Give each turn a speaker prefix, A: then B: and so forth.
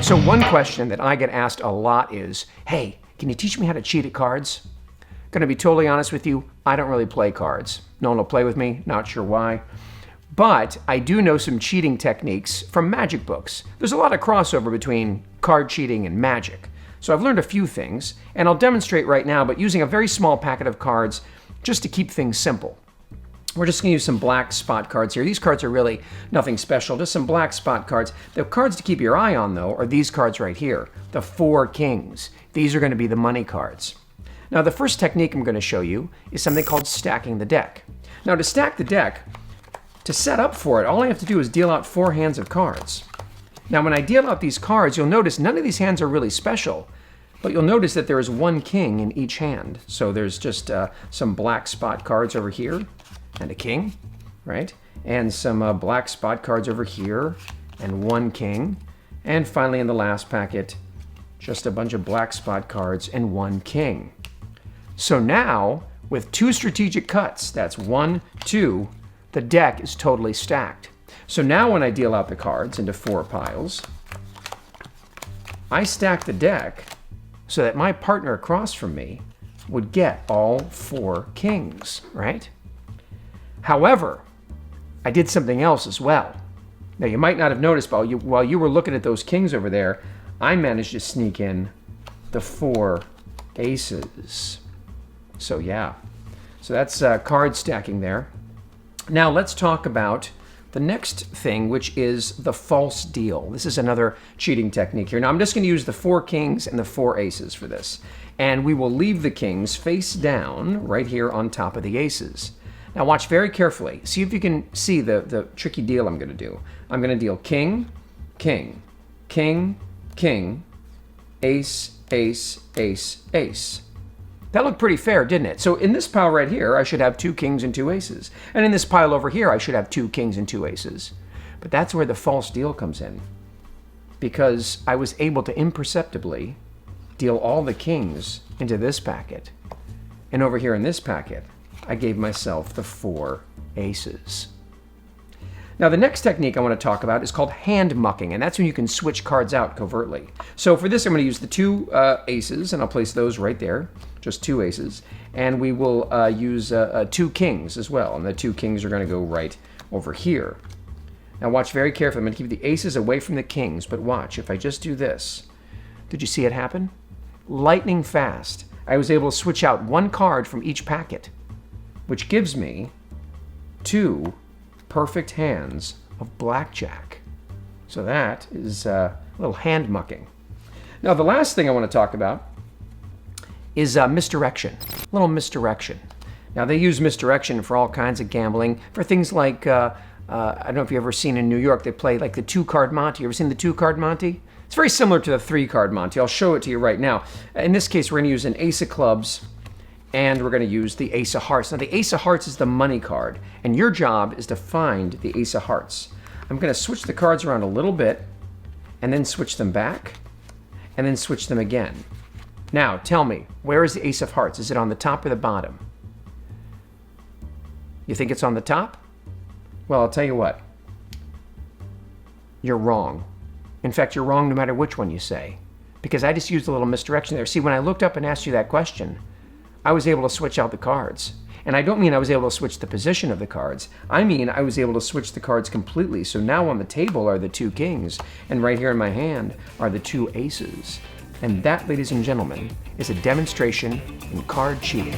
A: So one question that I get asked a lot is, hey, can you teach me how to cheat at cards? Gonna be totally honest with you, I don't really play cards. No one will play with me, not sure why. But I do know some cheating techniques from magic books. There's a lot of crossover between card cheating and magic. So I've learned a few things, and I'll demonstrate right now, but using a very small packet of cards just to keep things simple. We're just going to use some black spot cards here. These cards are really nothing special, just some black spot cards. The cards to keep your eye on, though, are these cards right here, the 4 kings. These are going to be the money cards. Now, the first technique I'm going to show you is something called stacking the deck. Now, to stack the deck, to set up for it, all I have to do is deal out 4 hands of cards. Now, when I deal out these cards, you'll notice none of these hands are really special, but you'll notice that there is 1 king in each hand. So there's just some black spot cards over here, and a king, right? And some black spot cards over here, and 1 king. And finally, in the last packet, just a bunch of black spot cards and 1 king. So now, with 2 strategic cuts, that's 1, 2, the deck is totally stacked. So now when I deal out the cards into 4 piles, I stack the deck so that my partner across from me would get all 4 kings, right? However, I did something else as well. Now, you might not have noticed, but while you were looking at those kings over there, I managed to sneak in the 4 aces. So yeah, so that's card stacking there. Now let's talk about the next thing, which is the false deal. This is another cheating technique here. Now I'm just going to use the 4 kings and the 4 aces for this. And we will leave the kings face down right here on top of the aces. Now watch very carefully. See if you can see the tricky deal I'm going to do. I'm going to deal king, king, king, king, ace, ace, ace, ace. That looked pretty fair, didn't it? So in this pile right here, I should have 2 kings and 2 aces. And in this pile over here, I should have 2 kings and 2 aces. But that's where the false deal comes in. Because I was able to imperceptibly deal all the kings into this packet. And over here in this packet, I gave myself the 4 aces. Now the next technique I want to talk about is called hand mucking, and that's when you can switch cards out covertly. So for this I'm going to use the 2 aces, and I'll place those right there, just 2 aces, and we will use 2 kings as well, and the 2 kings are going to go right over here. Now watch very carefully. I'm going to keep the aces away from the kings, but watch, if I just do this, did you see it happen? Lightning fast. I was able to switch out 1 card from each packet, which gives me 2 perfect hands of blackjack. So that is a little hand mucking. Now the last thing I want to talk about is misdirection, a little misdirection. Now they use misdirection for all kinds of gambling, for things like, I don't know if you've ever seen in New York, they play like the 2-card Monte. You ever seen the 2-card Monte? It's very similar to the 3-card Monte. I'll show it to you right now. In this case, we're going to use an ace of clubs, and we're going to use the ace of hearts. Now the ace of hearts is the money card, and your job is to find the ace of hearts. I'm going to switch the cards around a little bit, and then switch them back, and then switch them again. Now tell me, where is the ace of hearts? Is it on the top or the bottom? You think it's on the top? Well, I'll tell you what. You're wrong. In fact, you're wrong no matter which one you say, because I just used a little misdirection there. See, when I looked up and asked you that question, I was able to switch out the cards. And I don't mean I was able to switch the position of the cards. I mean I was able to switch the cards completely. So now on the table are the 2 kings, and right here in my hand are the 2 aces. And that, ladies and gentlemen, is a demonstration in card cheating.